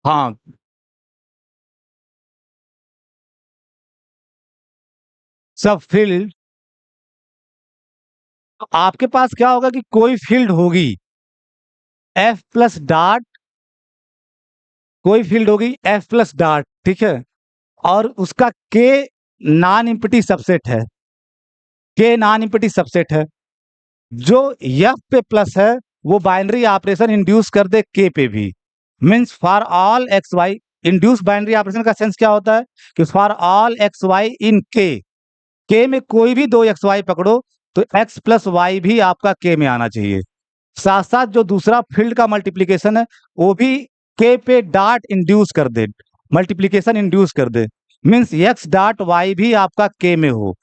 हाँ, सब फील्ड। आपके पास क्या होगा कि कोई फील्ड होगी एफ प्लस डॉट, कोई फील्ड होगी एफ प्लस डॉट, ठीक है, और उसका के नॉन इम्पटी सबसेट है, के नॉन इम्पटी सबसेट है। जो एफ पे प्लस है वो बाइनरी ऑपरेशन इंड्यूस कर दे के पे भी। Means for all x y, induce binary operation का सेंस क्या होता है कि for all x y in K में कोई भी दो एक्स वाई पकड़ो तो एक्स प्लस वाई भी आपका के में आना चाहिए। साथ साथ जो दूसरा फील्ड का मल्टीप्लीकेशन है वो भी के पे डॉट इंड्यूस कर दे, मल्टीप्लीकेशन इंड्यूस कर दे। मीन्स एक्स डॉट वाई भी आपका के में हो,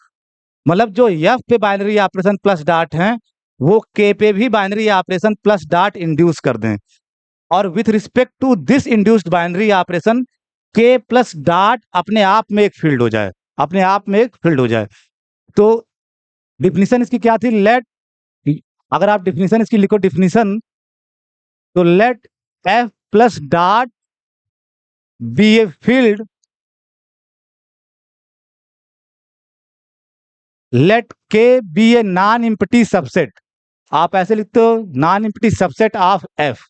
मतलब जो एफ पे बाइनरी ऑपरेशन प्लस डॉट है वो के पे भी binary operation plus dot induce कर दें। और with respect to this induced binary operation K plus dot अपने आप में एक फील्ड हो जाए, अपने आप में एक फील्ड हो जाए। तो डिफिनीशन इसकी क्या थी, लेट, अगर आप डिफिनीशन इसकी लिखो डिफिनीशन, तो let F plus dot be a field, let K be a non empty subset. आप ऐसे लिखते हो non empty subset of F.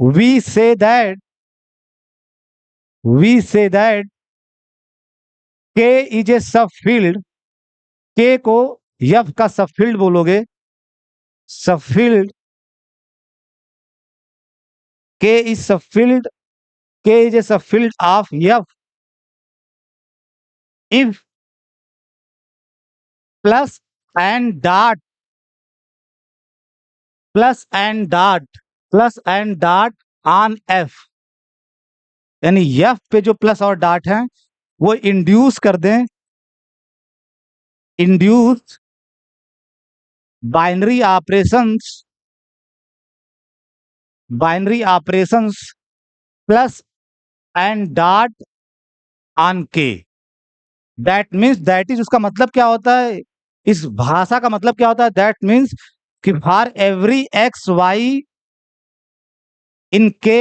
we say that we say that k is a subfield, k को f का subfield बोलोगे, subfield k is subfield, k is a subfield of f if plus and dot, plus and dot, plus and dot on f, यानी f पे जो plus और dot है वो induce कर दें, induce binary operations, binary operations plus and dot on के। That means, that is उसका मतलब क्या होता है, इस भाषा का मतलब क्या होता है, दैट मीन्स कि for every x y in के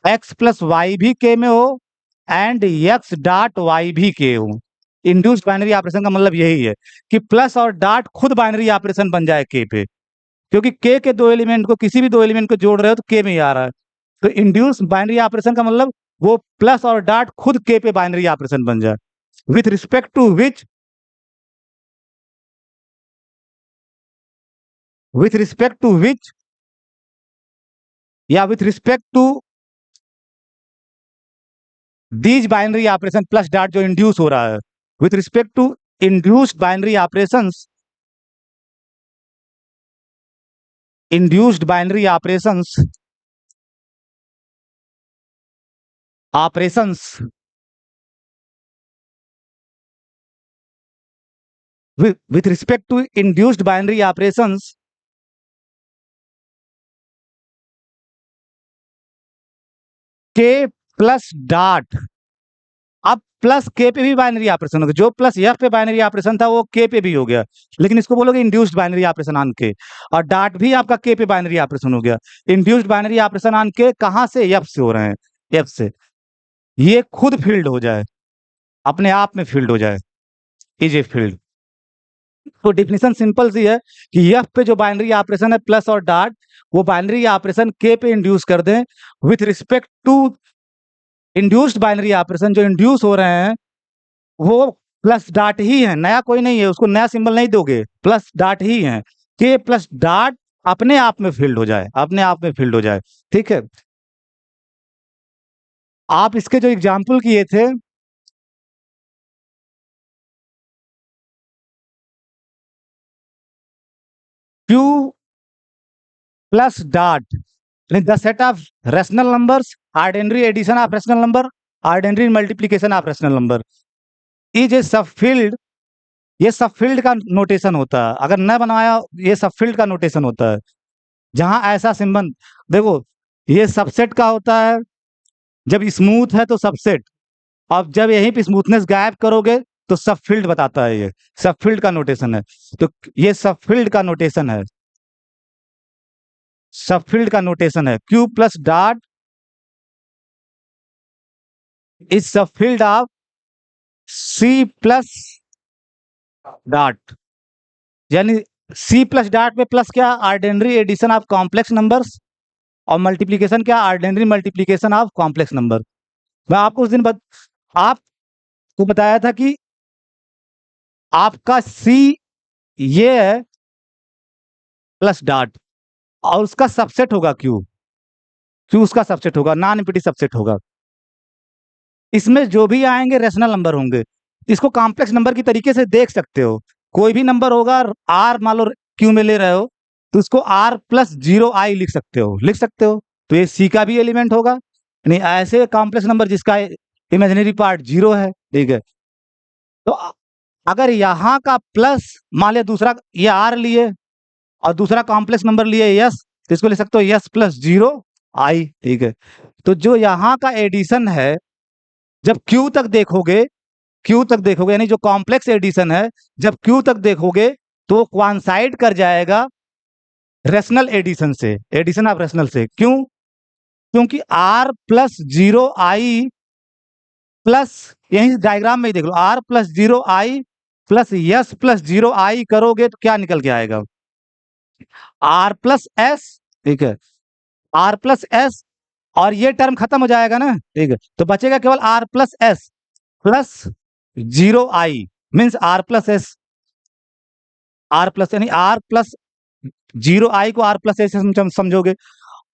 एक्स प्लस वाई भी के में हो एंड एक्स डॉट वाई भी के हो। इंड्यूस बाइनरी ऑपरेशन का मतलब यही है कि प्लस और डॉट खुद बाइनरी ऑपरेशन बन जाए के पे, क्योंकि के दो एलिमेंट को, किसी भी दो एलिमेंट को जोड़ रहे हो तो के में ही आ रहा है। तो इंड्यूस बाइनरी ऑपरेशन का मतलब वो प्लस और डॉट खुद के पे बाइनरी ऑपरेशन बन जाए, with respect to which, with respect to which, या with respect to these binary operation plus dot जो इंड्यूस हो रहा है, with respect to induced binary operations, induced binary operations, operations with respect to induced binary operations के plus dot, अब plus के पे भी बाइनरी ऑपरेशन हो गया, जो प्लस एफ पे बाइनरी ऑपरेशन था वो के पे भी हो गया, लेकिन इसको बोलोगे इंड्यूस्ड बाइनरी ऑपरेशन ऑन के। और डॉट भी आपका के पे बाइनरी ऑपरेशन हो गया। इंड्यूस्ड बाइनरी ऑपरेशन ऑन के कहां से, एफ से हो रहे हैं, एफ से, ये खुद फील्ड हो जाए, अपने आप में फील्ड हो जाए, इज ए फील्ड। तो डिफिनीशन सिंपल सी है कि एफ पे जो बाइनरी ऑपरेशन है प्लस और डॉट, वो बाइनरी ऑपरेशन के पे इंड्यूस कर दें with respect to induced binary operation, जो इंड्यूस हो रहे हैं वो प्लस डॉट ही है, नया कोई नहीं है, उसको नया सिंबल नहीं दोगे, प्लस डॉट ही है। के प्लस डॉट अपने आप में फील्ड हो जाए, अपने आप में फील्ड हो जाए, ठीक है। आप इसके जो एग्जाम्पल किए थे, Q plus dot the set of rational numbers, ordinary addition of rational number, ordinary multiplication of rational number is a subfield. ये सबफील्ड का नोटेशन होता है, अगर न बनाया ये सबफील्ड का नोटेशन होता है, जहां ऐसा सिंबल, देखो ये सबसेट का होता है, जब स्मूथ है तो सबसेट, अब जब यहीं पे स्मूथनेस गायब करोगे तो सबफील्ड बताता है, ये सबफील्ड का नोटेशन है। तो ये सबफील्ड का नोटेशन है, सब फील्ड का नोटेशन है। Q plus dot is sub field of C plus dot, यानी सी प्लस डॉट में प्लस क्या, ordinary addition of complex numbers, और मल्टीप्लीकेशन क्या, ordinary multiplication of complex number. मैं आपको उस दिन आपको बताया था कि आपका सी ये है प्लस डॉट, और उसका सबसेट होगा क्यू, क्यू उसका सबसेट होगा, नॉन एम्प्टी सबसेट होगा। इसमें जो भी आएंगे रेशनल नंबर होंगे। इसको कॉम्प्लेक्स नंबर की तरीके से देख सकते हो। कोई भी नंबर होगा, आर मान लो क्यू में ले रहे हो, तो उसको आर प्लस जीरो आई लिख सकते हो, लिख सकते हो। तो ये सी का भी एलिमेंट होगा, यानी ऐसे कॉम्प्लेक्स नंबर जिसका इमेजिनरी पार्ट जीरो है, ठीक है। तो अगर यहाँ का प्लस, मान लिया दूसरा ये आर लिए और दूसरा कॉम्प्लेक्स नंबर लिए यस, तो इसको लिख सकते हो यस प्लस जीरो आई, ठीक है। तो जो यहाँ का एडिशन है, जब क्यू तक देखोगे, क्यू तक देखोगे यानी जो कॉम्प्लेक्स एडिशन है, जब क्यू तक देखोगे तो क्वांसाइड कर जाएगा रेशनल एडिशन से, एडिशन ऑफ रेशनल से। क्यों? क्योंकि R plus zero I plus, यही डायग्राम में ही देख लो, R plus zero I plus yes plus zero I करोगे तो क्या निकल के आएगा, आर प्लस एस, ठीक है, आर प्लस एस, और ये टर्म खत्म हो जाएगा ना, ठीक है, तो बचेगा केवल R plus S plus zero I, means R plus S, R plus यानी आर प्लस जीरो आई को आर प्लस एस समझोगे।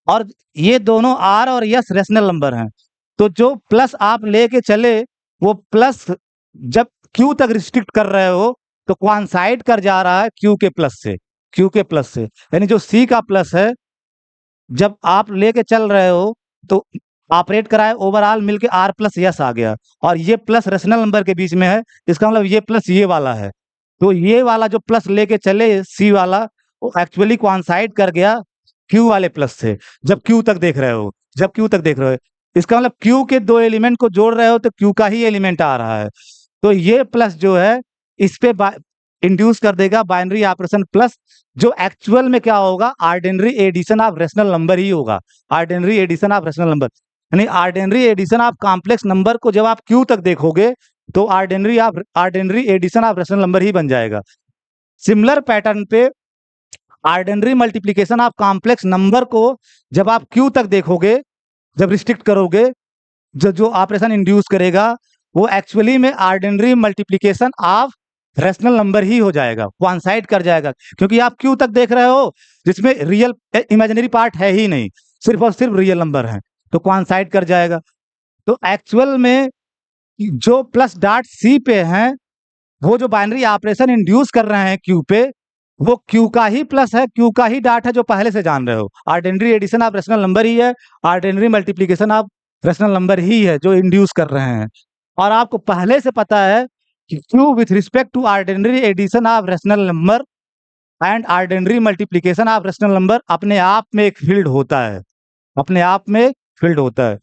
और ये दोनों आर और यस रेशनल नंबर हैं, तो जो प्लस आप लेके चले वो प्लस जब क्यू तक रिस्ट्रिक्ट कर रहे हो तो क्वांसाइड कर जा रहा है क्यू के प्लस से, क्यू के प्लस से, यानी जो सी का प्लस है जब आप लेके चल रहे हो तो ऑपरेट कराए, ओवरऑल मिलके आर प्लस यस आ गया, और ये प्लस रेशनल नंबर के बीच में है, इसका मतलब ये प्लस ये वाला है। तो ये वाला जो प्लस लेके चले सी वाला, वो एक्चुअली क्वांसाइड कर गया क्यू वाले प्लस से, जब क्यू तक देख रहे हो, जब क्यू तक देख रहे हो, इसका मतलब क्यू के दो एलिमेंट को जोड़ रहे हो तो क्यू का ही एलिमेंट आ रहा है। तो ये प्लस जो है इस पे इंड्यूस कर देगा बाइनरी ऑपरेशन प्लस, जो एक्चुअल में क्या होगा, ordinary addition of rational number ही होगा, ordinary addition of rational number, यानी ordinary addition of complex number को जब आप क्यू तक देखोगे तो ordinary addition of rational number ही बन जाएगा। सिमिलर पैटर्न पे ordinary multiplication of complex number को जब आप क्यू तक देखोगे, जब रिस्ट्रिक्ट करोगे, जो ऑपरेशन इंड्यूस करेगा वो एक्चुअली में ordinary multiplication of rational number ही हो जाएगा, क्वांसाइड कर जाएगा, क्योंकि आप क्यू तक देख रहे हो जिसमें रियल इमेजिनरी पार्ट है ही नहीं, सिर्फ और सिर्फ रियल नंबर है, तो क्वांसाइड कर जाएगा। तो एक्चुअल में जो प्लस डॉट सी पे हैं, वो जो बाइनरी ऑपरेशन इंड्यूस कर रहे हैं क्यू पे, वो क्यू का ही प्लस है, क्यू का ही डॉट है, जो पहले से जान रहे हो, ordinary addition of rational number ही है, ordinary multiplication of rational number ही है जो इंड्यूस कर रहे हैं। और आपको पहले से पता है कि Q with respect to ordinary addition of rational number and ordinary multiplication of rational number अपने आप में एक फील्ड होता है, अपने आप में फील्ड होता है।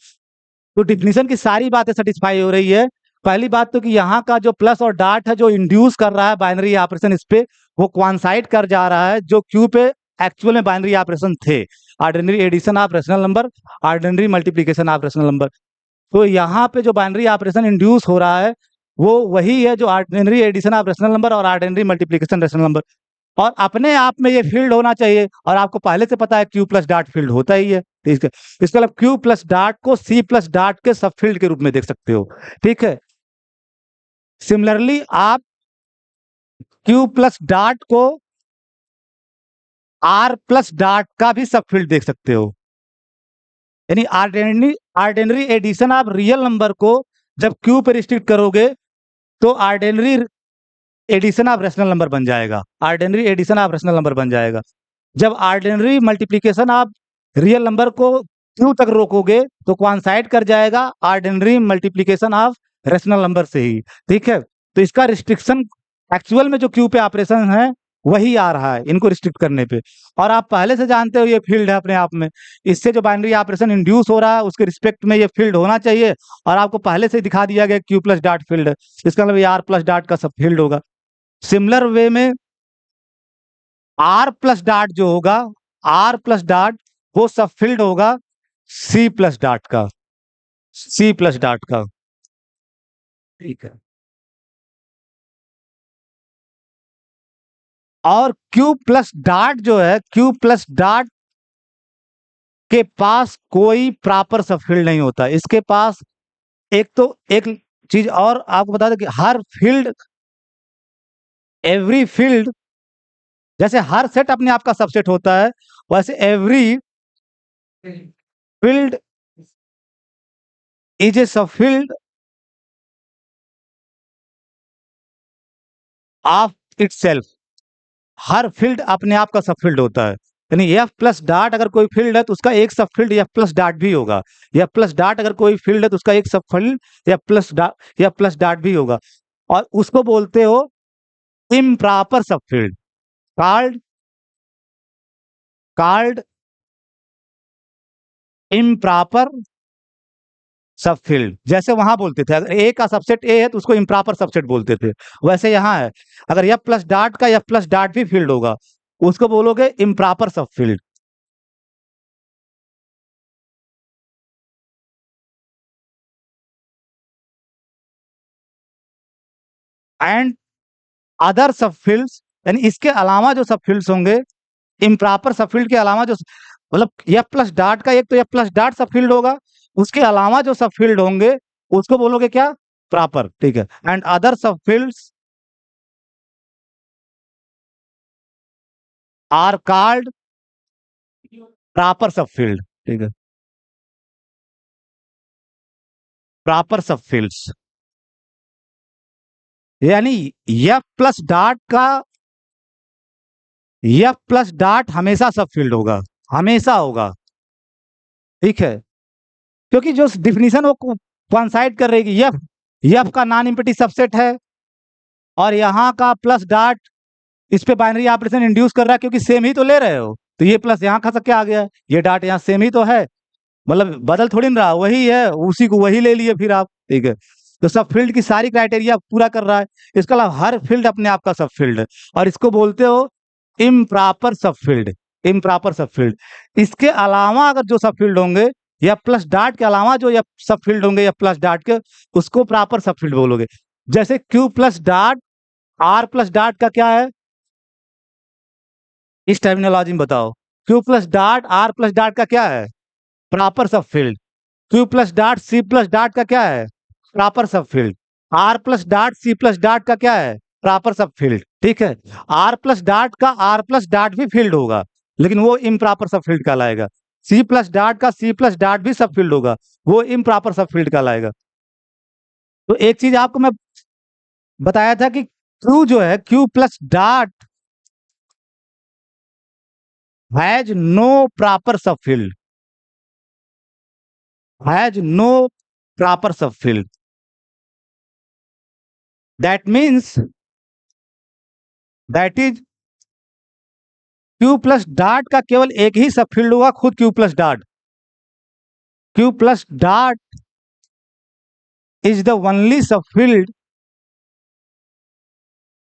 तो डिफिनीशन की सारी बातें सेटिस्फाई हो रही है। पहली बात तो कि यहाँ का जो प्लस और डॉट है जो इंड्यूस कर रहा है बाइनरी ऑपरेशन, इस पे वो क्वांसाइड कर जा रहा है जो क्यू पे एक्चुअल में बाइनरी ऑपरेशन थे, ordinary addition of rational number, ordinary multiplication of rational number. तो यहाँ पे जो बाइनरी ऑपरेशन इंड्यूस हो रहा है वो वही है जो ordinary addition of rational number और ऑर्डिनरी मल्टीप्लिकेशन रेशनल नंबर, और अपने आप में ये फील्ड होना चाहिए, और आपको पहले से पता है क्यू प्लस डॉट फील्ड होता ही है, ठीक है। इसका मतलब क्यू प्लस डॉट को सी प्लस डॉट के सब फील्ड के रूप में देख सकते हो, ठीक है। सिमिलरली आप क्यू प्लस डॉट को आर प्लस डॉट का भी सब फील्ड देख सकते हो, यानी ordinary addition of real number को जब क्यू पे रिस्ट्रिक्ट करोगे तो ordinary addition of rational number बन जाएगा, ordinary addition of rational number बन जाएगा। जब ordinary multiplication of real number को क्यू तक रोकोगे तो क्वांसाइड कर जाएगा ordinary multiplication of rational number से ही, ठीक है। तो इसका रिस्ट्रिक्शन एक्चुअल में जो क्यू पे ऑपरेशन है वही आ रहा है इनको रिस्ट्रिक्ट करने पे, और आप पहले से जानते हो ये फील्ड है अपने आप में, इससे जो बाइनरी ऑपरेशन इंड्यूस हो रहा है उसके रिस्पेक्ट में ये फील्ड होना चाहिए, और आपको पहले से दिखा दिया गया क्यू प्लस डॉट फील्ड है, इसका मतलब ये आर प्लस डॉट का सब फील्ड होगा। सिमिलर वे में आर प्लस डॉट जो होगा, आर प्लस डॉट वो सब फील्ड होगा सी प्लस डॉट का, सी प्लस डॉट का। ठीक है। और क्यू प्लस डॉट जो है, क्यू प्लस डॉट के पास कोई प्रॉपर सब फील्ड नहीं होता। इसके पास एक तो एक चीज और आपको बता दें कि हर फील्ड, एवरी फील्ड, जैसे हर सेट अपने आप का सबसेट होता है, वैसे एवरी फील्ड इज ए सब field of itself. Her field अपने आप का सब फील्ड होता है। यानी एफ प्लस डॉट अगर कोई फील्ड है तो उसका एक सब फील्ड एफ प्लस डॉट भी होगा। एफ प्लस डॉट अगर कोई फील्ड है तो उसका एक सब फील्ड एफ प्लस डॉट भी होगा। और उसको बोलते हो इम्प्रॉपर सब फील्ड, कॉल्ड कॉल्ड इम्प्रॉपर सब फील्ड। जैसे वहां बोलते थे अगर ए का सबसेट ए है तो उसको इम्प्रॉपर सबसेट बोलते थे, वैसे यहां है अगर एफ प्लस डॉट का एफ प्लस डॉट भी फील्ड होगा उसको बोलोगे इम्प्रॉपर सब फील्ड। एंड अदर सब फील्ड्स, यानी इसके अलावा जो सब फील्ड्स होंगे, इम्प्रॉपर सब फील्ड के अलावा जो, मतलब एफ प्लस डॉट का एक तो एफ प्लस डॉट सब फील्ड होगा, उसके अलावा जो सब फील्ड होंगे उसको बोलोगे क्या, प्रॉपर। ठीक है। एंड अदर सब फील्ड्स आर कॉल्ड प्रॉपर सब फील्ड। ठीक है। प्रॉपर सब फील्ड्स यानी एफ प्लस डॉट का, एफ प्लस डॉट हमेशा सब फील्ड होगा, हमेशा होगा। ठीक है। क्योंकि जो डिफिनीशन वो कॉन्साइड कर रही है कि एफ, एफ का नॉन इम्पिटी सबसेट है और यहाँ का प्लस डॉट इस पे बाइनरी ऑपरेशन इंड्यूस कर रहा है क्योंकि सेम ही तो ले रहे हो, तो ये प्लस यहाँ खा सके आ गया, ये डॉट यहाँ सेम ही तो है, मतलब बदल थोड़ी ना रहा, वही है, उसी को वही ले लिए फिर आप। ठीक है। तो सब फील्ड की सारी क्राइटेरिया पूरा कर रहा है। इसके अलावा हर फील्ड अपने आप का सब फील्ड है और इसको बोलते हो इम्प्रॉपर सब फील्ड, इम्प्रॉपर सब फील्ड। इसके अलावा अगर जो सब फील्ड होंगे या प्लस डॉट के अलावा जो या सब फील्ड होंगे या प्लस डॉट के, उसको प्रॉपर सब फील्ड बोलोगे। जैसे Q plus dot R plus dot का क्या है, इस टर्मिनोलॉजी में बताओ। Q plus dot R plus dot का क्या है, प्रॉपर सब field. Q plus dot C plus dot का क्या है, प्रॉपर सब field. R plus dot C plus dot का क्या है, प्रॉपर सब फील्ड। ठीक है। आर प्लस डॉट का आर प्लस डॉट भी फील्ड होगा लेकिन वो इम्प्रॉपर सब फील्ड कहलाएगा। सी प्लस डॉट का सी प्लस डॉट भी सब फील्ड होगा, वो इम्प्रॉपर सब फील्ड कहलाएगा। तो एक चीज आपको मैं बताया था कि क्यू जो है, Q plus dot has no proper सब फील्ड, हैज नो प्रॉपर सब field. That means that is Q plus dot का केवल एक ही सब फील्ड होगा, खुद Q plus dot. Q plus dot is the only sub field,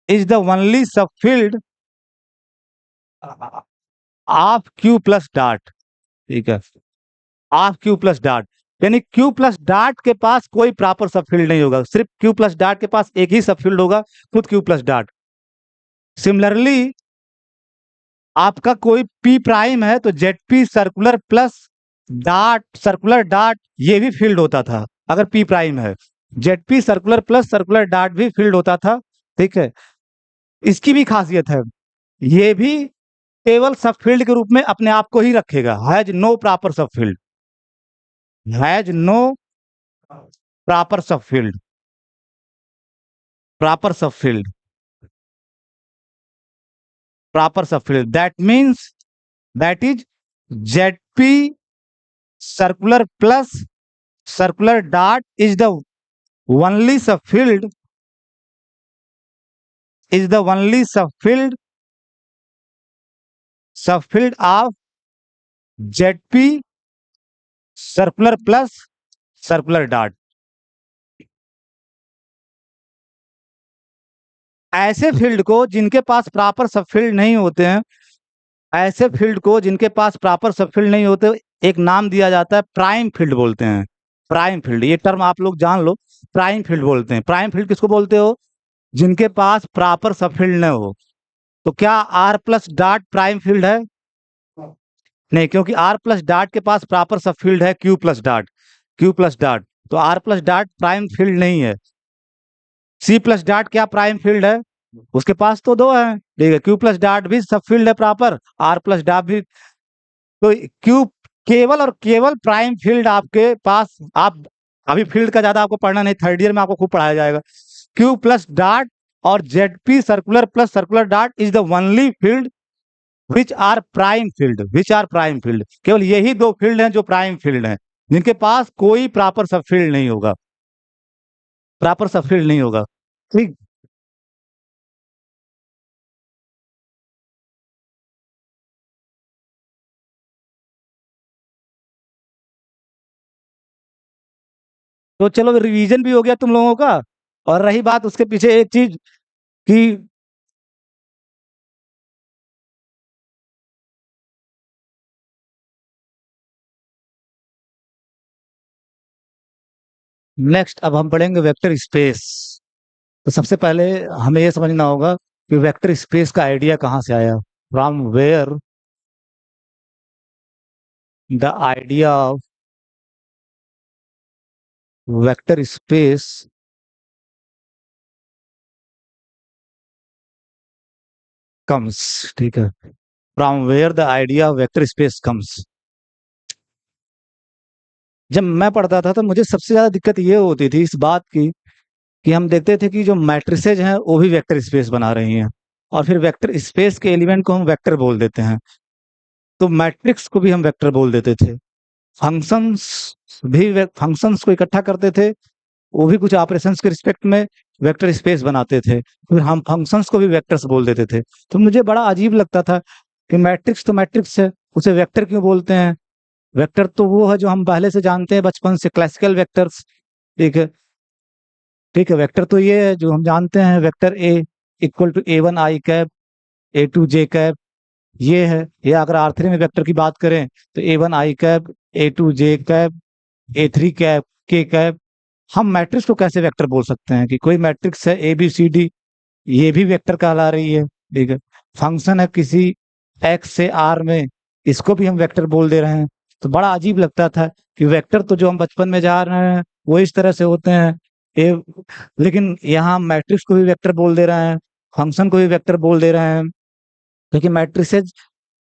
is the only sub field of Q plus dot. ठीक है। Of Q plus dot, यानी Q plus dot के पास कोई प्रॉपर सब फील्ड नहीं होगा, सिर्फ क्यू प्लस डॉट के पास एक ही सब फील्ड होगा, खुद क्यू प्लस डॉट। सिमिलरली आपका कोई पी प्राइम है तो Z P circular plus dot circular dot ये भी फील्ड होता था अगर पी प्राइम है। Z P circular plus circular dot भी फील्ड होता था। ठीक है। इसकी भी खासियत है, ये भी केवल सब फील्ड के रूप में अपने आप को ही रखेगा, हैज नो प्रॉपर सब फील्ड, हैज नो प्रॉपर सब फील्ड, प्रॉपर सब फील्ड, प्रॉपर सब field. That means that is Z P circular plus circular dot is the only subfield, is the only subfield of ZP circular plus circular dot। ऐसे field को जिनके पास proper subfield नहीं होते हैं ऐसे field को जिनके पास प्रॉपर सब फील्ड नहीं होते, एक नाम दिया जाता है, प्राइम फील्ड बोलते हैं। प्राइम फील्ड, ये टर्म आप लोग जान लो, प्राइम फील्ड बोलते हैं। प्राइम फील्ड किसको बोलते हो? जिनके पास प्रॉपर सब फील्ड न हो। तो क्या R plus dot prime field है? नहीं, क्योंकि आर प्लस डॉट के पास प्रॉपर सब फील्ड है Q plus dot. Q plus dot, तो R plus dot prime field नहीं है। सी प्लस डॉट क्या प्राइम फील्ड है? उसके पास तो दो है, ठीक है, क्यू प्लस डॉट भी सब फील्ड है प्रॉपर, आर प्लस डॉट भी। तो क्यू, केवल और केवल प्राइम फील्ड आपके पास, आप अभी फील्ड का ज्यादा आपको पढ़ना नहीं, थर्ड ईयर में आपको खूब पढ़ाया जाएगा। क्यू प्लस डॉट और Z circular plus circular dot is the only field which are prime field, which are prime field. केवल यही दो फील्ड हैं जो प्राइम फील्ड हैं, जिनके पास कोई प्रॉपर सब फील्ड नहीं होगा, प्रॉपर सब फील्ड नहीं होगा। ठीक, तो चलो रिवीजन भी हो गया तुम लोगों का। और रही बात उसके पीछे एक चीज कि नेक्स्ट अब हम पढ़ेंगे वेक्टर स्पेस। तो सबसे पहले हमें यह समझना होगा कि वेक्टर स्पेस का आइडिया कहाँ से आया, from where the idea of vector space comes. ठीक है, from where the idea of vector space comes. जब मैं पढ़ता था तो मुझे सबसे ज्यादा दिक्कत ये होती थी इस बात की कि हम देखते थे कि जो मैट्रिसेज हैं वो भी वेक्टर स्पेस बना रही हैं, और फिर वेक्टर स्पेस के एलिमेंट को हम वेक्टर बोल देते हैं, तो मैट्रिक्स को भी हम वेक्टर बोल देते थे। फंक्शंस भी, फंक्शंस को इकट्ठा करते थे, वो भी कुछ ऑपरेशंस के रिस्पेक्ट में वेक्टर स्पेस बनाते थे, फिर हम फंक्शंस को भी वेक्टर्स बोल देते थे। तो मुझे बड़ा अजीब लगता था कि मैट्रिक्स तो मैट्रिक्स है, उसे वेक्टर क्यों बोलते हैं? वेक्टर तो वो है जो हम पहले से जानते हैं बचपन से, क्लासिकल वेक्टर्स। ठीक है, ठीक है, वेक्टर तो ये है जो हम जानते हैं, vector A equal to A one I cap, A two J cap, ये है। या अगर आर थ्री में वेक्टर की बात करें तो A one I cap, A two J cap, A three cap, K cap. हम मैट्रिक्स को कैसे वेक्टर बोल सकते हैं कि कोई मैट्रिक्स है ए बी सी डी, ये भी वेक्टर कहला रही है। ठीक है, फंक्शन है किसी एक्स से आर में, इसको भी हम वेक्टर बोल दे रहे हैं। तो बड़ा अजीब लगता था कि वेक्टर तो जो हम बचपन में जा रहे हैं वो इस तरह से होते हैं, ए, लेकिन यहाँ मैट्रिक्स को भी वेक्टर बोल दे रहे हैं, फंक्शन को भी वेक्टर बोल दे रहे हैं, क्योंकि मैट्रिसेज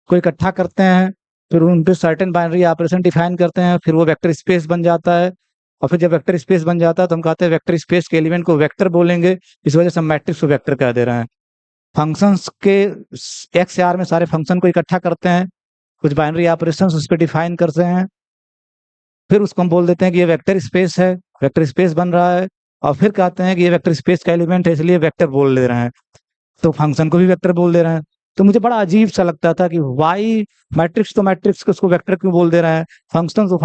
को इकट्ठा करते हैं, फिर उन पे सर्टेन बाइनरी ऑपरेशन डिफाइन करते हैं, फिर वो वेक्टर स्पेस बन जाता है। और फिर जब वेक्टर स्पेस बन जाता है तो हम कहते हैं वेक्टर स्पेस के एलिमेंट को वेक्टर बोलेंगे, इस वजह से हम मैट्रिक्स को वेक्टर कह दे रहे हैं। फंक्शंस के एक्स आर में सारे फंक्शन को इकट्ठा करते हैं, कुछ बाइनरी ऑपरेशन उस पर डिफाइन करते हैं, फिर उसको हम बोल देते हैं कि ये वेक्टर स्पेस है, वेक्टर स्पेस बन रहा है, और फिर कहते हैं कि ये वेक्टर स्पेस का एलिमेंट है इसलिए वेक्टर बोल दे रहे हैं, तो फंक्शन को भी वेक्टर बोल दे रहे हैं। तो मुझे बड़ा अजीब सा लगता था कि वाई मैट्रिक्स तो मैट्रिक्स को उसको वेक्टर क्यों बोल दे रहे हैं, फंक्शन तो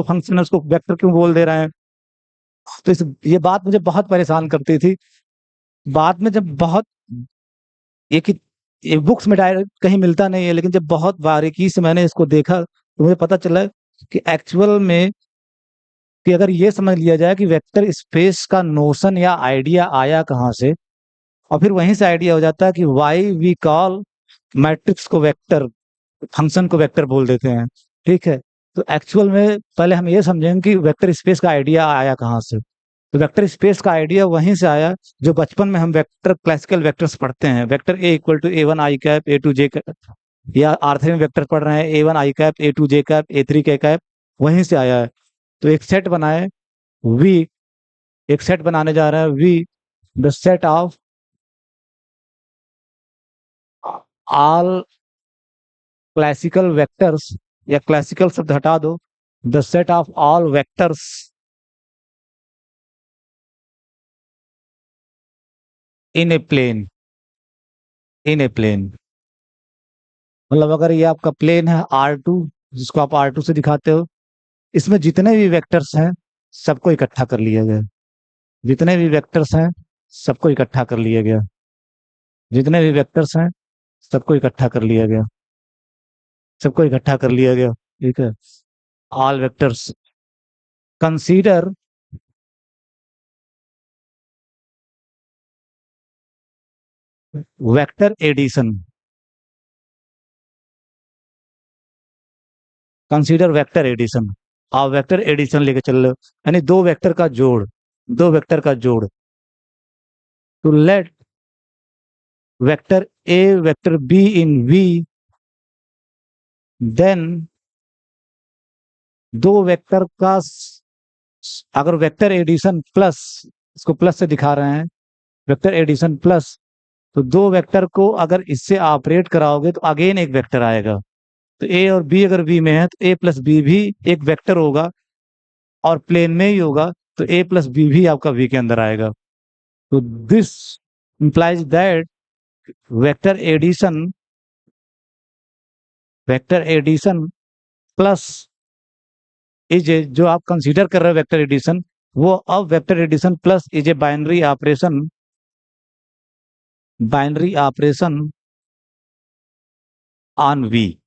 फंक्शन है उसको वेक्टर क्यों बोल दे रहे हैं। तो ये बात मुझे बहुत परेशान करती थी। बाद में जब बहुत, ये कि ये बुक्स में डायरेक्ट कहीं मिलता नहीं है, लेकिन जब बहुत बारीकी से मैंने इसको देखा तो मुझे पता चला कि एक्चुअल में, कि अगर ये समझ लिया जाए कि वेक्टर स्पेस का नोशन या आइडिया आया कहाँ से, और फिर वहीं से आइडिया हो जाता है कि वाई वी कॉल मैट्रिक्स को वेक्टर, फंक्शन को वेक्टर बोल देते हैं। ठीक है, तो एक्चुअल में पहले हम ये समझेंगे कि वेक्टर स्पेस का आइडिया आया कहाँ से। तो वेक्टर स्पेस का आइडिया वहीं से आया जो बचपन में हम वेक्टर, क्लासिकल वेक्टर्स पढ़ते हैं, vector A equal to A one I cap, A two J cap, या आर थ्री में वेक्टर पढ़ रहे हैं A one I cap, A two J cap, A three K cap, वहीं से आया है। तो एक सेट बनाए वी, एक सेट बनाने जा रहा है V, the set of all classical vectors, या क्लासिकल शब्द हटा दो, the set of all vectors in a plane, in a plane. मतलब अगर ये आपका प्लेन है R2, जिसको आप R2 से दिखाते हो, इसमें जितने भी वेक्टर्स हैं सबको इकट्ठा कर लिया गया, जितने भी वेक्टर्स हैं सबको इकट्ठा कर लिया गया, जितने भी वेक्टर्स हैं सबको इकट्ठा कर लिया गया। सबको इकट्ठा कर लिया गया, ठीक है। All vectors, consider vector addition, consider vector addition. आप वेक्टर एडिशन लेके चल रहे हो, यानी दो वेक्टर का जोड़, दो वेक्टर का जोड़। To let vector A vector B in V, then दो वेक्टर का अगर वेक्टर एडिशन प्लस, इसको प्लस से दिखा रहे हैं, वेक्टर एडिशन प्लस, तो दो वेक्टर को अगर इससे ऑपरेट कराओगे तो अगेन एक वेक्टर आएगा। तो ए और बी अगर वी में है तो ए प्लस बी भी एक वेक्टर होगा और प्लेन में ही होगा, तो ए प्लस बी भी आपका वी के अंदर आएगा। तो this implies that vector addition, vector addition plus is a, जो आप कंसीडर कर रहे हो वेक्टर एडिशन, वो अब vector addition plus is a binary operation, binary operation on V,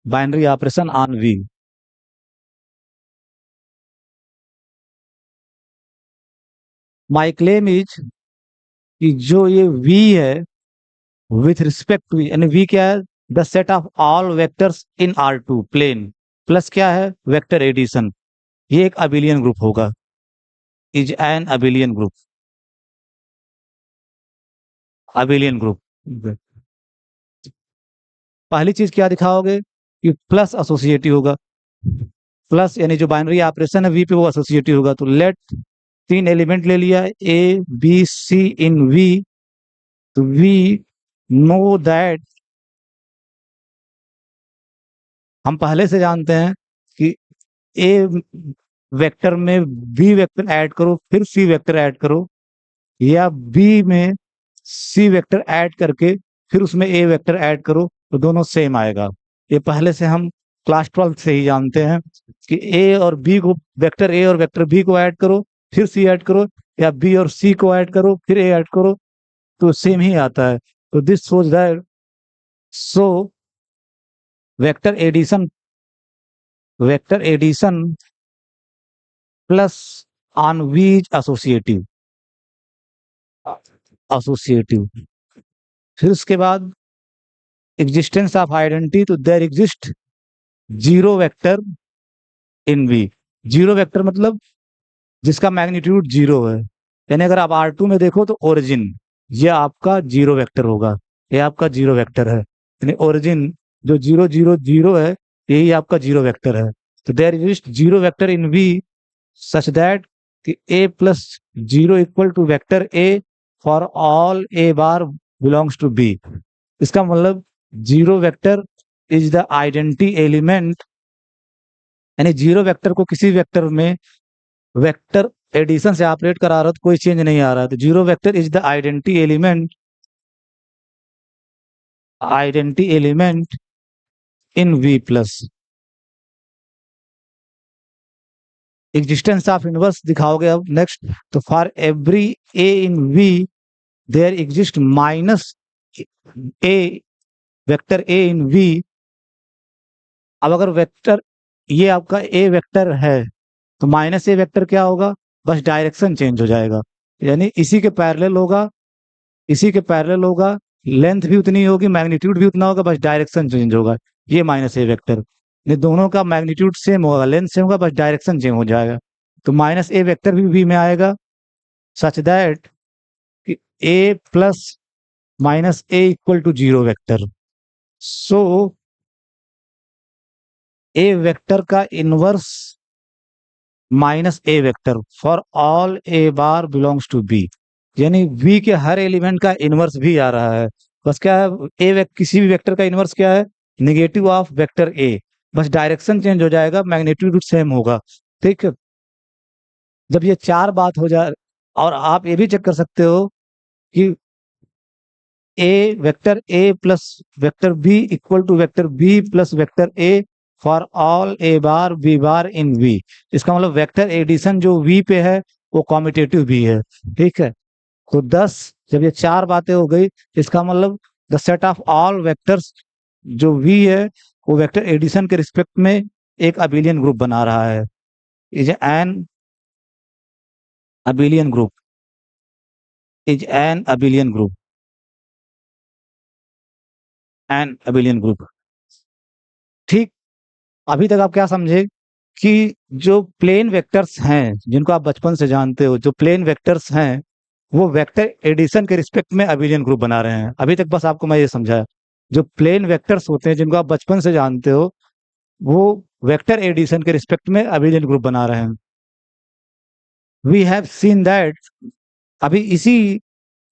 binary operation on V. My claim is कि जो ये वी है विथ रिस्पेक्ट टू, यानी वी क्या है, the set of all vectors in R two plane, plus क्या है, vector addition, ये एक अबिलियन ग्रुप होगा, is an abelian group, abelian group. पहली चीज क्या दिखाओगे कि प्लस एसोसिएटिव होगा, प्लस यानी जो बाइनरी ऑपरेशन है वी पे वो एसोसिएटिव होगा। तो लेट, तीन एलिमेंट ले लिया, A B C in V, तो वी नो दैट, हम पहले से जानते हैं कि ए वेक्टर में बी वेक्टर ऐड करो फिर सी वेक्टर ऐड करो, या बी में सी वेक्टर ऐड करके फिर उसमें ए वेक्टर ऐड करो, तो दोनों सेम आएगा। ये पहले से हम क्लास 12 से ही जानते हैं कि ए और बी को, वेक्टर ए और वेक्टर बी को ऐड करो फिर सी ऐड करो, या बी और सी को ऐड करो फिर ए ऐड करो, तो सेम ही आता है। तो this shows that, so vector addition, vector addition plus on V associative, associative. फिर उसके बाद एग्जिस्टेंस ऑफ आइडेंटिटी, तो there exist zero vector in V, zero vector मतलब जिसका मैग्नीट्यूड जीरो है, यानी अगर आप R2 में देखो तो ओरिजिन, ये आपका जीरो वेक्टर होगा, ये आपका जीरो वेक्टर है, यानी ओरिजिन जो 0 0 0 है यही आपका जीरो वेक्टर है। तो there exist zero vector in V such that कि A plus zero equal to vector A for all A bar belongs to B. इसका मतलब zero vector is the identity element, यानी जीरो वेक्टर को किसी vector में vector addition से operate करा रहा हो तो कोई चेंज नहीं आ रहा है, तो zero vector is the identity element, identity element in V plus. Existence of inverse दिखाओगे अब नेक्स्ट, तो for every A in V there exist minus A, vector A in V. अब अगर वेक्टर ये आपका ए वेक्टर है तो माइनस ए वेक्टर क्या होगा, बस डायरेक्शन चेंज हो जाएगा, यानी इसी के पैरेलल होगा, इसी के पैरेलल होगा, लेंथ भी उतनी होगी मैग्नीट्यूड भी उतना होगा, बस डायरेक्शन चेंज होगा। ये माइनस ए वेक्टर, ये दोनों का मैग्नीट्यूड सेम होगा, लेंथ सेम होगा, बस डायरेक्शन चेंज हो जाएगा, तो माइनस ए वेक्टर भी वी में आएगा, सच दैट कि A plus minus A equal to zero vector. So A vector का inverse minus A vector for all A bar belongs to B, यानी वी के हर एलिमेंट का इनवर्स भी आ रहा है। बस क्या है, किसी भी वेक्टर का इनवर्स क्या है, नेगेटिव ऑफ वेक्टर ए, बस डायरेक्शन चेंज हो जाएगा, मैग्नीट्यूड सेम होगा, ठीक है। जब ये चार बात हो जाए, और आप ये भी चेक कर सकते हो कि A vector A plus vector B equal to vector B plus vector A for all A bar B bar in V. इसका मतलब वेक्टर एडिशन जो वी पे है वो कॉम्यूटेटिव भी है, ठीक है। तो 10, जब ये चार बातें हो गई, इसका मतलब the set of all vectors जो वी है वो वेक्टर एडिशन के रिस्पेक्ट में एक अबिलियन ग्रुप बना रहा है, is an abelian group, is an abelian group, an abelian group. ठीक, अभी तक आप क्या समझे कि जो प्लेन वेक्टर्स हैं जिनको आप बचपन से जानते हो, जो प्लेन वेक्टर्स हैं वो वेक्टर एडिशन के रिस्पेक्ट में अबिलियन ग्रुप बना रहे हैं। अभी तक बस आपको मैं ये समझाया, जो प्लेन वेक्टर्स होते हैं जिनको आप बचपन से जानते हो वो वेक्टर एडिशन के रिस्पेक्ट में अबिलियन ग्रुप बना रहे हैं। वी हैव सीन दैट, अभी इसी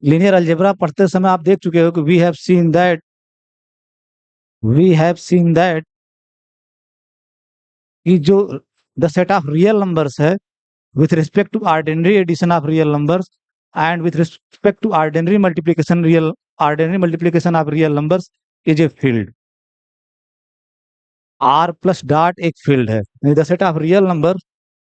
लीनियर अलजेब्रा पढ़ते समय आप देख चुके हो कि वी हैव सीन दैट कि जो the set of real numbers है with respect to ordinary addition of real numbers and with respect to ordinary multiplication of real numbers is a field। r plus dot एक field है, the set of real numbers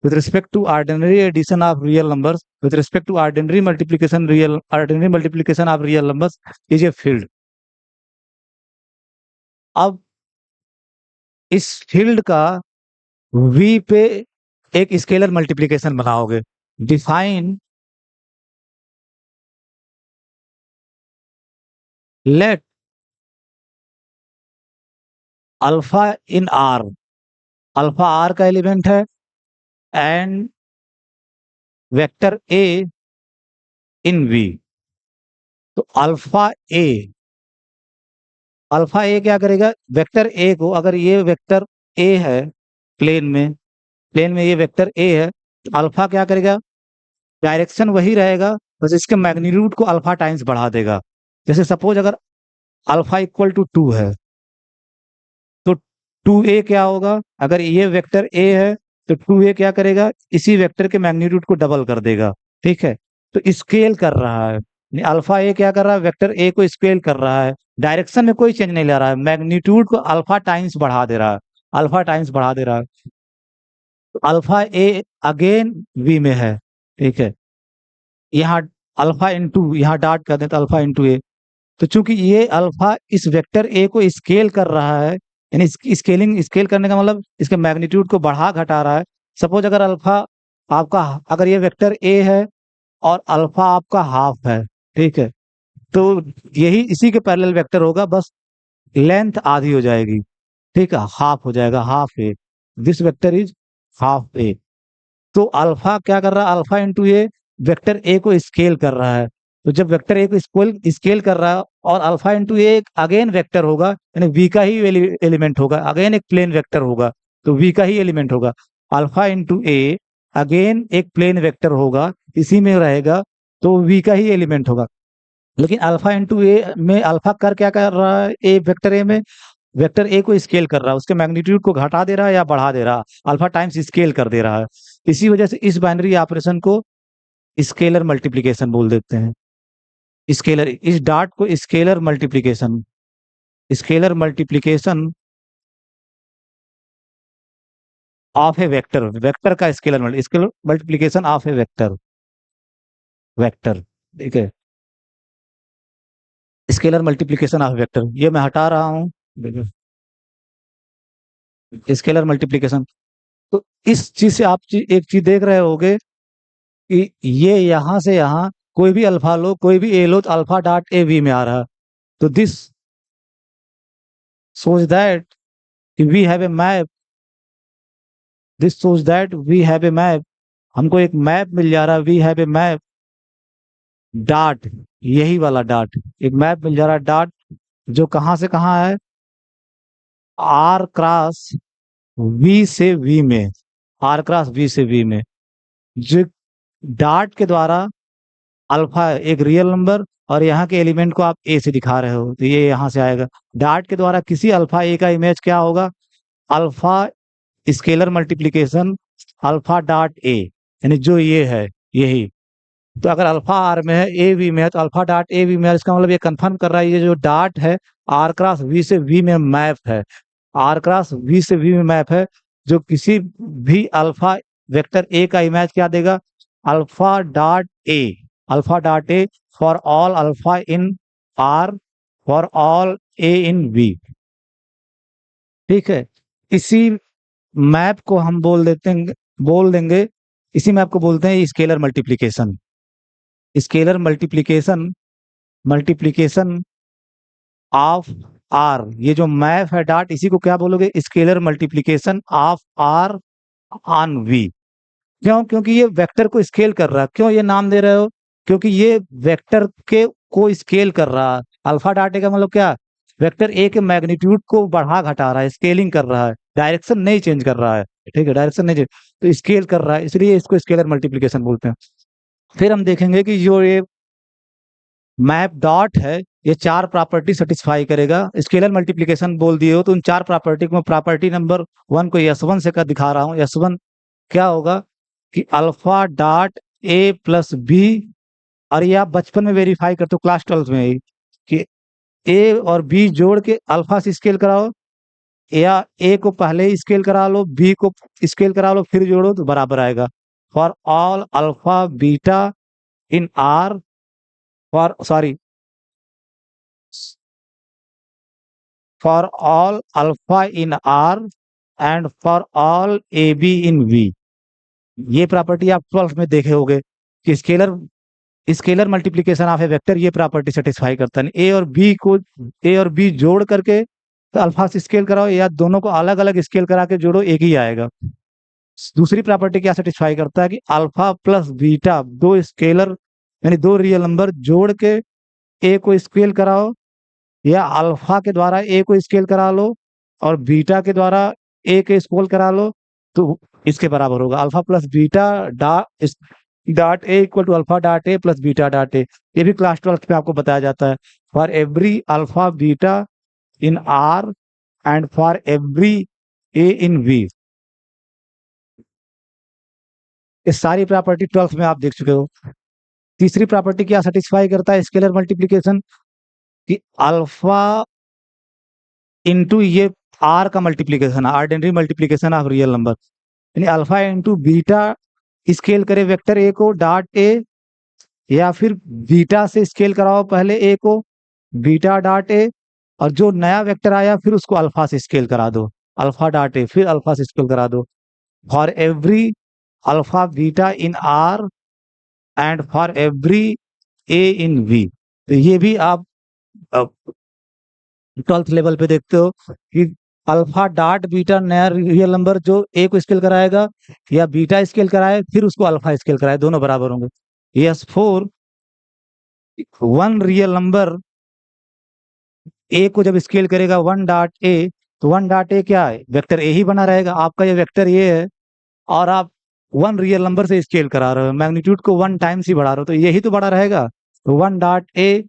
with respect to ordinary addition of real numbers with respect to ordinary multiplication of real numbers is a field। अब इस field का v पे एक scalar multiplication बनाओगे। Define let alpha in R, alpha R का element है and vector A in V. तो alpha A क्या करेगा, वेक्टर ए को, अगर ये वेक्टर ए है प्लेन में ये वेक्टर ए है, तो अल्फा क्या करेगा, डायरेक्शन वही रहेगा, बस इसके मैग्नीट्यूड को अल्फा टाइम्स बढ़ा देगा। जैसे सपोज अगर अल्फा इक्वल टू 2 है तो 2a क्या होगा, अगर ये वेक्टर a है तो 2a क्या करेगा, इसी वेक्टर के मैग्नीट्यूड को डबल कर देगा। ठीक है, तो स्केल कर रहा है, अल्फा ए क्या कर रहा है, वेक्टर ए को स्केल कर रहा है, डायरेक्शन में कोई चेंज नहीं ला रहा है, मैग्नीट्यूड को अल्फा टाइम्स बढ़ा दे रहा है, अल्फा टाइम्स बढ़ा दे रहा है। तो अल्फा ए अगेन वी में है। ठीक है, यहाँ अल्फा इंटू, यहाँ डॉट कर दें तो अल्फा इंटू ए। तो चूंकि ये अल्फा इस वेक्टर ए को स्केल कर रहा है, यानी स्केल करने का मतलब इसके मैग्नीट्यूड को बढ़ा घटा रहा है। सपोज अगर अल्फा आपका, अगर ये वेक्टर ए है और अल्फा आपका हाफ है, ठीक है, तो यही इसी के पैरेलल वेक्टर होगा, बस लेंथ आधी हो जाएगी। ठीक है, हाफ हो जाएगा, half A, this vector is half A. तो अल्फा क्या कर रहा है, alpha into A vector A को स्केल कर रहा है। तो जब वेक्टर ए को स्केल कर रहा है और अल्फा इंटू ए अगेन वेक्टर होगा, यानी वी का ही एलिमेंट होगा, अगेन एक प्लेन वेक्टर होगा, तो वी का ही एलिमेंट होगा। अल्फा इंटू ए अगेन एक प्लेन वेक्टर होगा, इसी में रहेगा, तो वी का ही एलिमेंट होगा। लेकिन अल्फा इंटू ए में अल्फा क्या कर रहा है, ए वेक्टर ए में वेक्टर ए को स्केल कर रहा है, उसके मैग्नीट्यूड को घटा दे रहा है या बढ़ा दे रहा है, अल्फा टाइम्स स्केल कर दे रहा है। इसी वजह से इस बाइनरी ऑपरेशन को स्केलर मल्टीप्लिकेशन बोल देते हैं। स्केलर, इस डॉट को scalar multiplication of a vector, vector का scalar multiplication of a vector, vector. ठीक है, स्केलर मल्टीप्लिकेशन ऑफ वेक्टर, ये मैं हटा रहा हूं, स्केलर मल्टीप्लिकेशन। तो इस चीज से आप एक चीज देख रहे होगे कि ये यहां से यहां कोई भी अल्फा लो, कोई भी ए लो, तो अल्फा डॉट ए वी में आ रहा है। तो this shows that we have a map, this shows that we have a map, हमको एक मैप मिल जा रहा है, we have a map dot, यही वाला डॉट, एक मैप मिल जा रहा है डॉट, जो कहां से कहां है, आर क्रॉस वी से वी में, आर क्रॉस वी से वी में, जो डॉट के द्वारा अल्फा एक रियल नंबर और यहाँ के एलिमेंट को आप ए से दिखा रहे हो, तो ये यहाँ से आएगा। डॉट के द्वारा किसी अल्फा ए का इमेज क्या होगा, alpha scalar multiplication alpha dot ए, यानी जो ये है यही। तो अगर अल्फा आर में है, ए वी में है, तो अल्फा डॉट ए वी में है, इसका मतलब ये कंफर्म कर रहा है ये जो डॉट है आर क्रॉस वी से वी में मैप है, आर क्रॉस वी से वी में मैप है, जो किसी भी अल्फा वेक्टर ए का इमेज क्या देगा, alpha dot A, alpha dot A for all alpha in R, for all A in V. ठीक है। इसी मैप को हम बोल देंगे, इसी मैप को बोलते हैं scalar multiplication. Scalar multiplication, multiplication of R, ये जो मैप है डॉट, इसी को क्या बोलोगे? Scalar multiplication of R on V. क्यों? क्योंकि ये वेक्टर को स्केल कर रहा है। क्यों ये नाम दे रहे हो? क्योंकि ये वेक्टर के को स्केल कर रहा है। अल्फा डॉट ए का मतलब क्या? वेक्टर ए के मैग्नीट्यूड को बढ़ा घटा रहा है, स्केलिंग कर रहा है, डायरेक्शन नहीं चेंज कर रहा है। ठीक है, डायरेक्शन नहीं चेंज, तो स्केल कर रहा है, इसलिए इसको स्केलर मल्टीप्लिकेशन बोलते हैं। फिर हम देखेंगे कि जो ये मैप डॉट है, ये चार प्रॉपर्टी सेटिस्फाई करेगा। स्केलर मल्टीप्लिकेशन बोल दिए हो तो उन चार प्रॉपर्टी को, प्रॉपर्टी नंबर 1 को S1 से का दिखा रहा हूँ। S1 क्या होगा कि alpha dot A plus B, और ये आप बचपन में वेरीफाई करते हो क्लास 12 में ही, कि ए और बी जोड़ के अल्फा से स्केल कराओ, या ए को पहले ही स्केल करा लो, बी को स्केल करा लो, फिर जोड़ो तो बराबर आएगा। For all alpha beta in R, for sorry for all alpha in R and for all A B in V. ये प्रॉपर्टी आप 12 में देखे होंगे कि scalar multiplication of a vector ये प्रॉपर्टी सेटिस्फाई करता है। ए और बी जोड़ करके तो अल्फा से स्केल कराओ, या दोनों को अलग अलग स्केल करा के जोड़ो, एक ही आएगा। दूसरी प्रॉपर्टी क्या सेटिस्फाई करता है कि अल्फा प्लस बीटा, दो स्केलर यानी दो रियल नंबर जोड़ के ए को स्केल कराओ, या अल्फा के द्वारा ए को स्केल करा लो और बीटा के द्वारा ए के स्केल करा लो, तो इसके बराबर होगा। Alpha plus beta dot A equal to alpha dot A plus beta dot A. ये भी क्लास 12 में आपको बताया जाता है। For every alpha beta in R and for every A in V. ये सारी प्रॉपर्टी 12 में आप देख चुके हो। तीसरी प्रॉपर्टी क्या सेटिस्फाई करता है स्केलर मल्टीप्लिकेशन? कि अल्फा इंटू ये आर का multiplication, ordinary multiplication of real number, यानी अल्फा इंटू बीटा स्केल करे vector A co dot A, या फिर बीटा से स्केल कराओ पहले ए को बीटा डॉट ए, और जो नया वेक्टर आया फिर उसको अल्फा से स्केल करा दो, अल्फा डॉट ए फिर अल्फा से स्केल करा दो। For every alpha beta in R and for every A in V. तो ये भी आप 12th लेवल पे देखते हो कि अल्फा डॉट बीटा नया रियल नंबर जो ए को स्केल कराएगा, या बीटा स्केल कराए फिर उसको अल्फा स्केल कराए, दोनों बराबर होंगे। Yes, four one real number A को जब स्केल करेगा 1 डॉट ए, तो 1 डॉट ए क्या है? वेक्टर ए ही बना रहेगा। आपका ये वेक्टर ये है, और आप 1 रियल नंबर से स्केल करा रहे हो, मैग्नीट्यूड को 1 टाइम्स ही बढ़ा रहे हो, तो यही तो बड़ा रहेगा। तो 1 डॉट ए,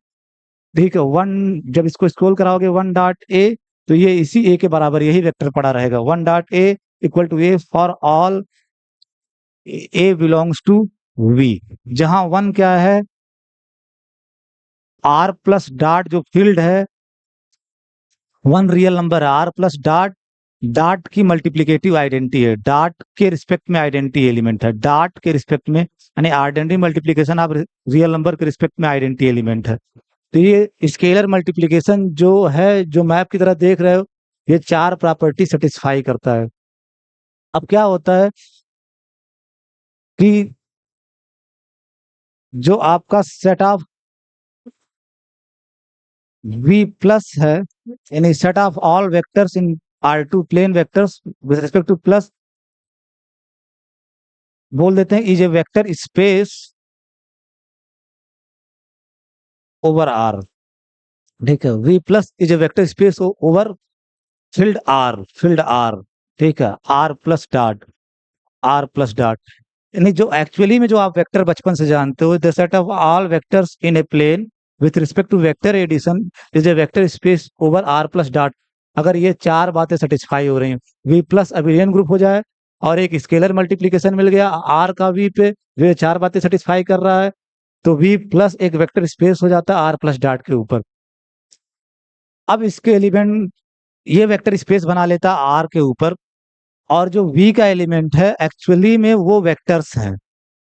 ठीक है, 1 जब इसको स्क्रॉल कराओगे 1 डॉट ए, तो ये इसी ए के बराबर यही वेक्टर पड़ा रहेगा। 1 dot A equal to A for all A belongs to V, जहां 1 क्या है? आर प्लस डॉट जो फील्ड है, 1 रियल नंबर है, आर प्लस डॉट, डॉट की मल्टीप्लिकेटिव आइडेंटिटी है, डॉट के रिस्पेक्ट में आइडेंटिटी एलिमेंट है, डॉट के रिस्पेक्ट में, यानी identity multiplication of real number के रिस्पेक्ट में आइडेंटिटी एलिमेंट है। तो ये स्केलर मल्टीप्लिकेशन जो है, जो मैप की तरह देख रहे हो, ये चार प्रॉपर्टी सेटिस्फाई करता है। अब क्या होता है कि जो आपका सेट ऑफ वी प्लस है, यानी set of all vectors in R2 plane vectors with respect to plus, बोल देते हैं is a vector space over R. ठीक है, V plus is a vector space over field R. ठीक है, R plus dot, R plus dot, यानी जो actually में जो आप वेक्टर बचपन से जानते हो, the set of all vectors in a plane with respect to vector addition is a vector space over R plus dot. अगर ये चार बातें सेटिस्फाई हो रही हैं, वी प्लस अबिलियन ग्रुप हो जाए, और एक स्केलर मल्टीप्लिकेशन मिल गया आर का वी पे, जो ये चार बातें सेटिस्फाई कर रहा है, तो वी प्लस एक वेक्टर स्पेस हो जाता है आर प्लस डॉट के ऊपर। अब इसके एलिमेंट ये वेक्टर स्पेस बना लेता है आर के ऊपर, और जो वी का एलिमेंट है एक्चुअली में वो वेक्टर्स हैं।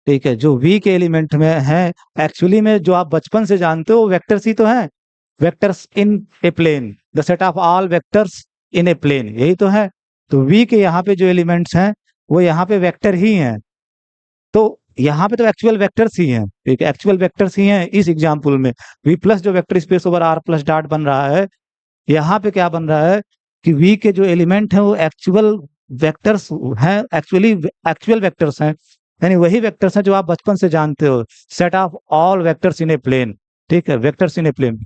ठीक है, जो वी के एलिमेंट में है एक्चुअली में, जो आप बचपन से जानते हो, वेक्टर्स ही तो हैं। Vectors in a plane, the set of all vectors in a plane, यही तो है। तो वी के यहाँ पे जो एलिमेंट्स हैं वो यहाँ पे वेक्टर ही हैं। तो यहाँ पे तो एक्चुअल वेक्टर्स ही हैं, एक एक्चुअल वेक्टर्स ही हैं इस एग्जांपल में। वी प्लस जो vector space over R plus dot बन रहा है, यहाँ पे क्या बन रहा है कि वी के जो एलिमेंट हैं वो एक्चुअल वेक्टर्स हैं, एक्चुअली एक्चुअल वेक्टर्स हैं, यानी वही वेक्टर्स हैं जो आप बचपन से जानते हो, set of all vectors in a plane. ठीक है, वेक्टर्स इन ए प्लेन।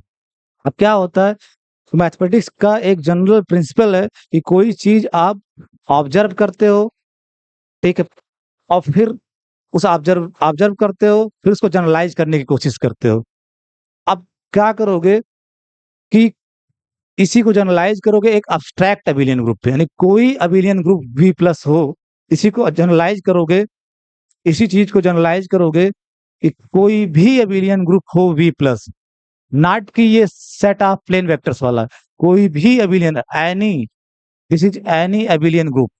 अब क्या होता है, तो मैथमेटिक्स का एक जनरल प्रिंसिपल है कि कोई चीज आप ऑब्जर्व करते हो, ठीक है, और फिर उस ऑब्जर्व ऑब्जर्व करते हो, फिर उसको जनरलाइज करने की कोशिश करते हो। अब क्या करोगे कि इसी को जनरलाइज करोगे एक अब्स्ट्रैक्ट अबिलियन ग्रुप पे, यानी कोई अबिलियन ग्रुप वी प्लस हो, इसी को जनरलाइज करोगे, इसी चीज को जनरलाइज करोगे कि कोई भी अबिलियन ग्रुप हो वी प्लस, नॉट कि ये सेट ऑफ प्लेन वेक्टर्स वाला, कोई भी abelian, any, this is any abelian group,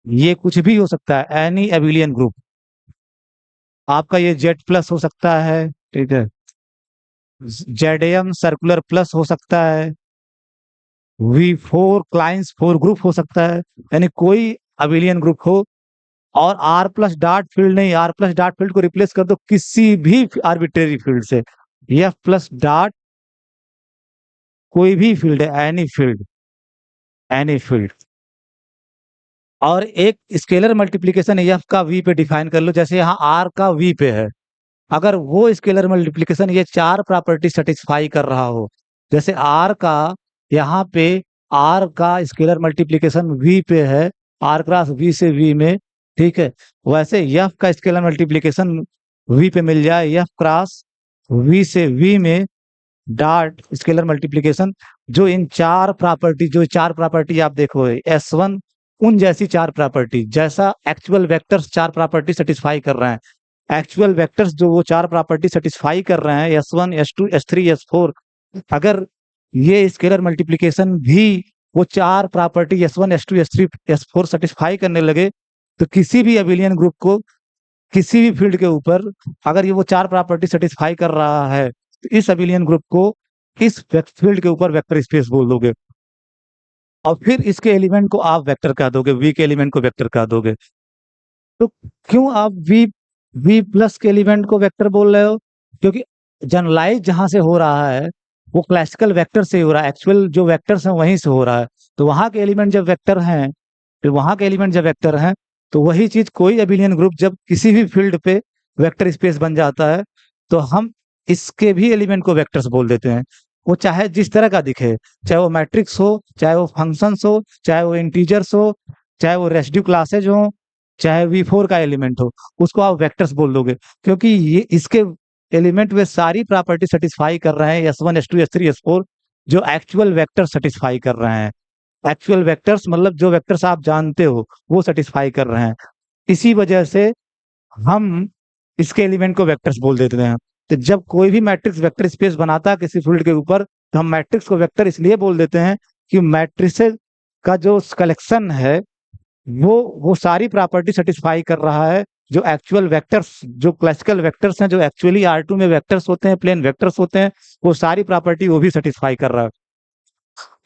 ये कुछ भी हो सकता है, एनी अबिलियन ग्रुप। आपका ये जेड प्लस हो सकता है, ठीक है, जेडएम सर्कुलर प्लस हो सकता है, V four Klein's four group हो सकता है, यानी कोई अबिलियन ग्रुप हो। और आर प्लस डॉट फील्ड नहीं, आर प्लस डॉट फील्ड को रिप्लेस कर दो किसी भी आर्बिट्रेरी फील्ड से, एफ प्लस डॉट कोई भी फील्ड है, एनी फील्ड, एनी फील्ड। और एक स्केलर मल्टीप्लीकेशन एफ का वी पे डिफाइन कर लो, जैसे यहाँ आर का वी पे है, अगर वो स्केलर मल्टीप्लीकेशन ये चार प्रॉपर्टी सेटिस्फाई कर रहा हो, जैसे आर का यहाँ पे आर का स्केलर मल्टीप्लीकेशन वी पे है, आर क्रॉस वी से वी में, ठीक है, वैसे एफ का स्केलर मल्टीप्लीकेशन वी पे मिल जाए, एफ क्रॉस वी से वी में डॉट स्केलर मल्टीप्लीकेशन, जो इन चार प्रॉपर्टी, जो चार प्रॉपर्टी आप देखो एस वन, उन जैसी चार प्रॉपर्टी, जैसा एक्चुअल वेक्टर्स चार प्रॉपर्टी सेटिस्फाई कर रहे हैं, एक्चुअल वेक्टर्स जो वो चार प्रॉपर्टी सेटिस्फाई कर रहे हैं, S one S two S three S four, अगर ये स्केलर मल्टीप्लीकेशन भी वो चार property S one S two S three S four satisfy करने लगे, तो किसी भी अबिलियन ग्रुप को किसी भी फील्ड के ऊपर अगर ये वो चार प्रॉपर्टी सेटिस्फाई कर रहा है, तो इस अबिलियन ग्रुप को इस फील्ड के ऊपर वेक्टर स्पेस बोल दोगे, और फिर इसके एलिमेंट को आप वेक्टर कह दोगे, वी के एलिमेंट को वेक्टर कह दोगे। तो क्यों आप वी प्लस के एलिमेंट को वेक्टर बोल रहे हो, क्योंकि जनरलाइज जहां से हो रहा है वो क्लासिकल वेक्टर से हो रहा है, एक्चुअल जो वेक्टर्स हैं वहीं से हो रहा है, तो वहां के एलिमेंट जब वेक्टर हैं, फिर वहां के एलिमेंट जब वेक्टर हैं, तो वही चीज कोई अबिलियन ग्रुप जब किसी भी फील्ड पे वेक्टर स्पेस बन जाता है, तो हम इसके भी एलिमेंट को वेक्टर्स बोल देते हैं, वो चाहे जिस तरह का दिखे, चाहे वो मैट्रिक्स हो, चाहे वो फंक्शंस हो, चाहे वो इंटीजर्स हो, चाहे वो रेसिड्यू क्लासेज हो, चाहे वी फोर का एलिमेंट हो, उसको आप वेक्टर्स बोल दोगे, क्योंकि ये इसके एलिमेंट वे सारी प्रॉपर्टी सेटिस्फाई कर रहे हैं, S one S two S three S four, जो एक्चुअल वेक्टर सेटिस्फाई कर रहे हैं, एक्चुअल वेक्टर्स मतलब जो वेक्टर्स आप जानते हो वो सेटिस्फाई कर रहे हैं, इसी वजह से हम इसके एलिमेंट को वेक्टर्स बोल देते हैं। तो जब कोई भी मैट्रिक्स वेक्टर स्पेस बनाता है किसी फील्ड के ऊपर, तो हम मैट्रिक्स को वेक्टर इसलिए बोल देते हैं कि मैट्रिसेस का जो कलेक्शन है वो सारी प्रॉपर्टी सेटिस्फाई कर रहा है, जो एक्चुअल वेक्टर्स, जो क्लासिकल वेक्टर्स हैं, जो एक्चुअली R2 में वेक्टर्स होते हैं, प्लेन वेक्टर्स होते हैं, वो सारी प्रॉपर्टी वो भी सेटिस्फाई कर रहा है।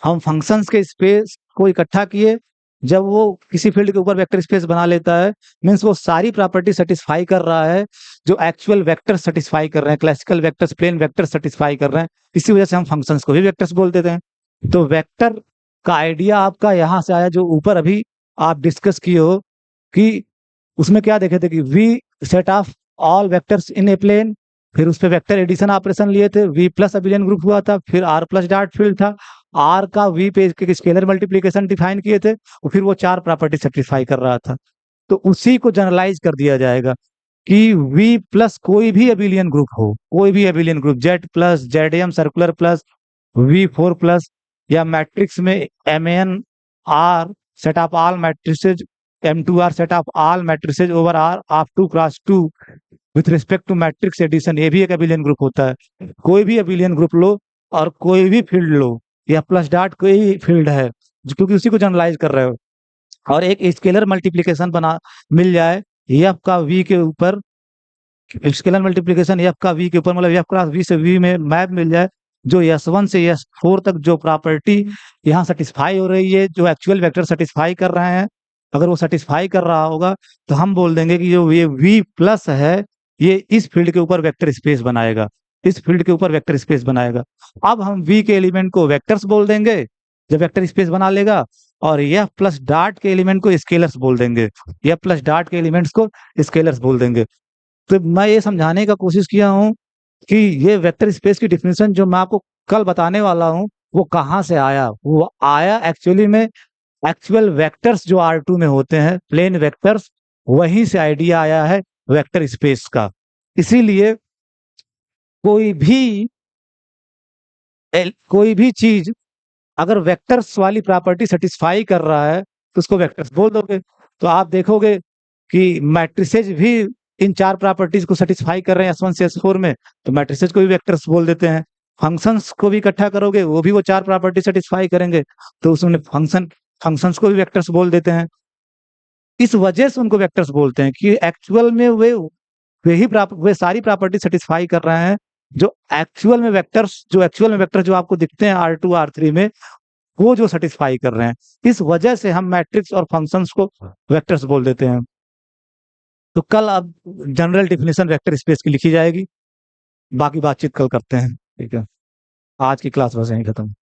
हम फंक्शंस के स्पेस को इकट्ठा किए, जब वो किसी फील्ड के ऊपर वेक्टर स्पेस बना लेता है, मीन्स वो सारी प्रॉपर्टी सेटिस्फाई कर रहा है जो एक्चुअल वेक्टर सेटिस्फाई कर रहे हैं, classical vectors, plane vector satisfy कर रहे हैं, इसी वजह से हम फंक्शंस को भी वेक्टर्स बोल देते हैं। तो वेक्टर का आइडिया आपका यहाँ से आया, जो ऊपर अभी आप डिस्कस किए हो कि उसमें क्या देखे थे कि V set of all vectors in a plane, फिर उस पर वेक्टर एडिशन ऑपरेशन लिए थे, वी प्लस अबिलियन ग्रुप हुआ था, फिर आर प्लस डॉट फील्ड था, आर का वी पे स्केलर मल्टीप्लीकेशन डिफाइन किए थे, और फिर वो चार प्रॉपर्टी सेटिस्फाई कर रहा था, तो उसी को जनरलाइज कर दिया जाएगा कि वी प्लस कोई भी अबिलियन ग्रुप हो, कोई भी abelian group, Z plus, Z M circular plus, V four plus, या मैट्रिक्स में M N R set of all matrices, M2R set of all matrices over R of 2x2 with respect to matrix addition, ये भी एक abelian group होता है। कोई भी abelian group लो और कोई भी फील्ड लो, या प्लस डॉट कोई फील्ड है, क्योंकि उसी को जनरलाइज कर रहे हो, और एक स्केलर मल्टीप्लीकेशन बना मिल जाए एफ का वी के ऊपर, स्केलर मल्टीप्लीकेशन एफ का वी के ऊपर, मतलब एफ क्रॉस वी से वी में मैप मिल जाए, जो S1 से S4 तक जो प्रॉपर्टी यहाँ सेटिस्फाई हो रही है, जो एक्चुअल वेक्टर सेटिस्फाई कर रहे हैं, अगर वो सेटिस्फाई कर रहा होगा तो हम बोल देंगे कि जो ये V प्लस है, ये इस फील्ड के ऊपर वेक्टर स्पेस बनाएगा, इस फील्ड के ऊपर वेक्टर स्पेस बनाएगा। अब हम V के एलिमेंट को वेक्टर्स बोल देंगे जब वेक्टर स्पेस बना लेगा, और F प्लस डॉट के एलिमेंट को स्केलर्स बोल देंगे, F प्लस डॉट के एलिमेंट्स को स्केलर्स बोल देंगे। तो मैं ये समझाने का कोशिश किया हूँ कि ये वेक्टर स्पेस की डिफिनेशन जो मैं आपको कल बताने वाला हूँ, वो कहाँ से आया। वो आया एक्चुअली में एक्चुअल वेक्टर्स जो R2 में होते हैं, प्लेन वेक्टर्स, वहीं से आइडिया आया है वेक्टर स्पेस का। इसीलिए कोई भी चीज अगर वेक्टर्स वाली प्रॉपर्टी सेटिस्फाई कर रहा है तो उसको वेक्टर्स बोल दोगे। तो आप देखोगे कि मैट्रिसेज भी इन चार प्रॉपर्टीज को सेटिस्फाई कर रहे हैं S1 से S4 में, तो मैट्रिसेज को भी वेक्टर्स बोल देते हैं। फंक्शंस को भी इकट्ठा करोगे, वो भी वो चार प्रॉपर्टी सेटिस्फाई करेंगे, तो उसमें फंक्शंस को भी वेक्टर्स बोल देते हैं। इस वजह से उनको वेक्टर्स बोलते हैं कि एक्चुअल में वे सारी प्रॉपर्टी सेटिस्फाई कर रहे हैं जो एक्चुअल में वेक्टर जो आपको दिखते हैं R2 R3 में, वो जो सेटिस्फाई कर रहे हैं। इस वजह से हम मैट्रिक्स और फंक्शंस को वेक्टर्स बोल देते हैं। तो कल अब जनरल डेफिनेशन वेक्टर स्पेस की लिखी जाएगी, बाकी बातचीत कल करते हैं, ठीक है। आज की क्लास बस यहीं खत्म।